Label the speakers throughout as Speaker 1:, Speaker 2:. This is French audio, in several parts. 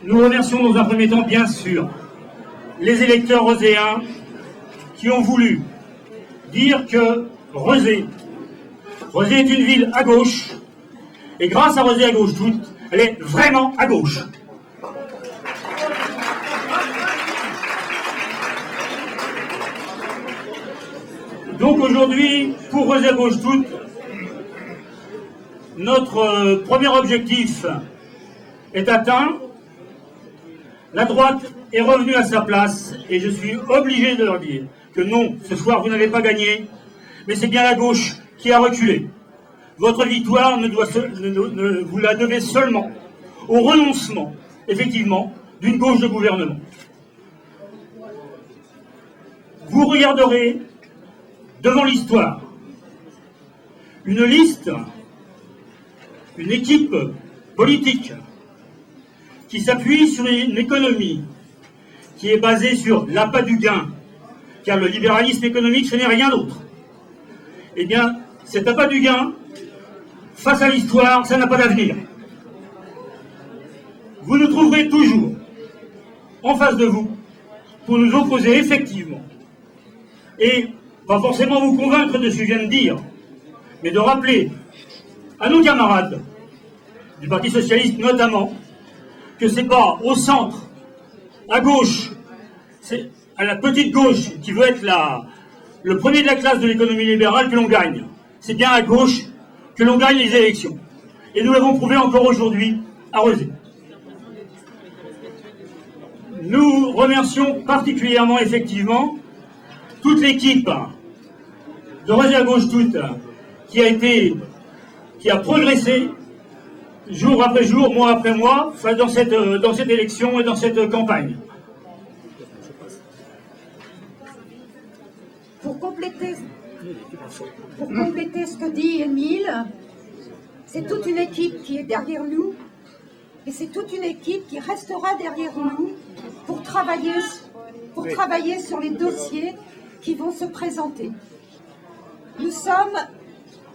Speaker 1: Nous remercions dans un premier temps, bien sûr, les électeurs roséens qui ont voulu dire que Rezé est une ville à gauche, et grâce à Rezé à gauche toute, elle est vraiment à gauche. Donc aujourd'hui, pour Rezé à gauche toute, notre premier objectif est atteint. La droite est revenue à sa place et je suis obligé de leur dire que non, ce soir vous n'avez pas gagné, mais c'est bien la gauche qui a reculé. Votre victoire vous la devez seulement au renoncement, effectivement, d'une gauche de gouvernement. Vous regarderez devant l'histoire une liste, une équipe politique qui s'appuie sur une économie qui est basée sur l'appât du gain, car le libéralisme économique, ce n'est rien d'autre. Eh bien, cet appât du gain, face à l'histoire, ça n'a pas d'avenir. Vous nous trouverez toujours en face de vous pour nous opposer effectivement, et pas forcément vous convaincre de ce que je viens de dire, mais de rappeler à nos camarades du Parti Socialiste notamment, que c'est pas au centre, à gauche, c'est à la petite gauche qui veut être le premier de la classe de l'économie libérale que l'on gagne. C'est bien à gauche que l'on gagne les élections. Et nous l'avons prouvé encore aujourd'hui à Rezé. Nous remercions particulièrement effectivement toute l'équipe de Rezé à gauche toute qui a progressé jour après jour, mois après mois, dans cette élection et dans cette campagne.
Speaker 2: Pour compléter ce que dit Émile, c'est toute une équipe qui est derrière nous et c'est toute une équipe qui restera derrière nous pour travailler sur les dossiers qui vont se présenter. Nous sommes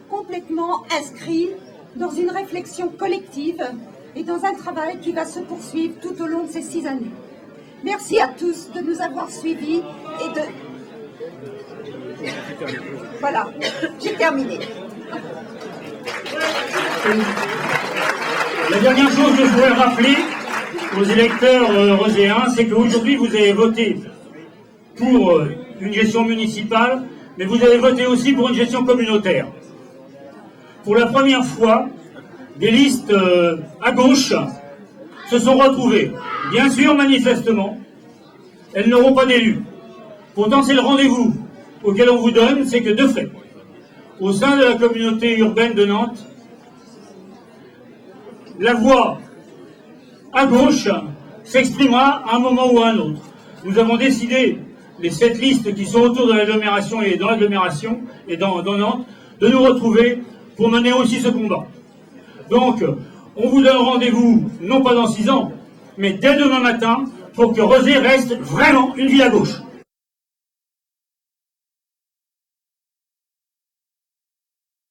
Speaker 2: complètement inscrits dans une réflexion collective et dans un travail qui va se poursuivre tout au long de ces 6 années. Merci à tous de nous avoir suivis et de... Voilà, j'ai terminé.
Speaker 1: La dernière chose que je voudrais rappeler aux électeurs rozéens, c'est qu'aujourd'hui vous avez voté pour une gestion municipale, mais vous avez voté aussi pour une gestion communautaire. Pour la première fois, des listes à gauche se sont retrouvées. Bien sûr, manifestement, elles n'auront pas d'élus. Pourtant, c'est le rendez-vous auquel on vous donne, c'est que de fait, au sein de la communauté urbaine de Nantes, la voix à gauche s'exprimera à un moment ou à un autre. Nous avons décidé, les 7 listes qui sont autour de l'agglomération et dans l'agglomération et dans Nantes, de nous retrouver pour mener aussi ce combat. Donc, on vous donne rendez-vous, non pas dans 6 ans, mais dès demain matin, pour que Rezé reste vraiment une ville à gauche.